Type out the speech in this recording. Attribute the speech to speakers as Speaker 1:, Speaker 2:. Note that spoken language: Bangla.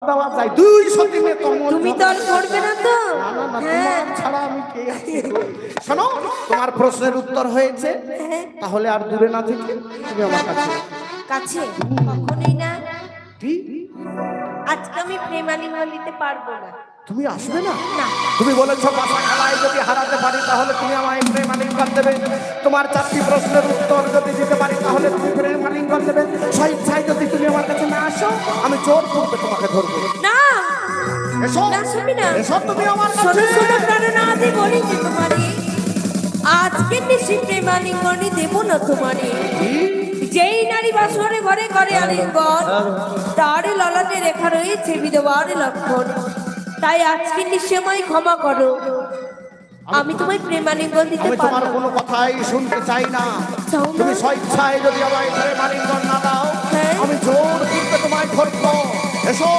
Speaker 1: দেওয়া যায় 200 দিনে কমল।
Speaker 2: তুমি তো আর করবে না তো?
Speaker 1: না না, তোমার ছাড়া আমি কে আছি? শোনো, তোমার প্রশ্নের উত্তর হয়েছে, তাহলে আর দূরে না থেকে তুমি আমার কাছে।
Speaker 2: কাছে কখনোই না।
Speaker 1: কি?
Speaker 2: আজকে আমি প্রেমালিঙ্গন দিতে পারবো না।
Speaker 1: তুমি আসবে না?
Speaker 2: না।
Speaker 1: তুমি বলেছো পাশা খেলায় যদি হারাতে পারি তাহলে তুমি আমায় প্রেমালিঙ্গন দেবে। তোমার 4টি প্রশ্নের উত্তর যদি দিতে পারি তাহলে তুমি প্রেমালিঙ্গন দেবে। স্বেচ্ছায় যদি তুমি আমার কাছে না আসো আমি জোর করবে তোমাকে ধরবো।
Speaker 2: না
Speaker 1: এসো
Speaker 2: না, শুনবি না।
Speaker 1: এসো তুমি আমার
Speaker 2: শোনো
Speaker 1: কাছে।
Speaker 2: শোনো প্রাণনা, আদি বলি যে তোমারে আজকে বেশি প্রেমালিঙ্গনই দেবো না তোমারে। যেই নারী বাসরে ঘরে ঘরে আলিঙ্গন, তারই ললাটে রেখা রয়েছে বিধবার লক্ষণ। তাই আজকে নিঃসময় ক্ষমা করো, আমি তোমায় প্রেমালিঙ্গন দিতে
Speaker 1: আমি
Speaker 2: পারবো
Speaker 1: তোমার
Speaker 2: না।
Speaker 1: কোনো কথাই শুনতে চাই না।
Speaker 2: চাও না?
Speaker 1: তুমি স্বেচ্ছায় যদি আমায় প্রেমালিঙ্গন না দাও
Speaker 2: হ্যাঁ।
Speaker 1: আমি জোর করবে তোমায় ধরবো। এসো।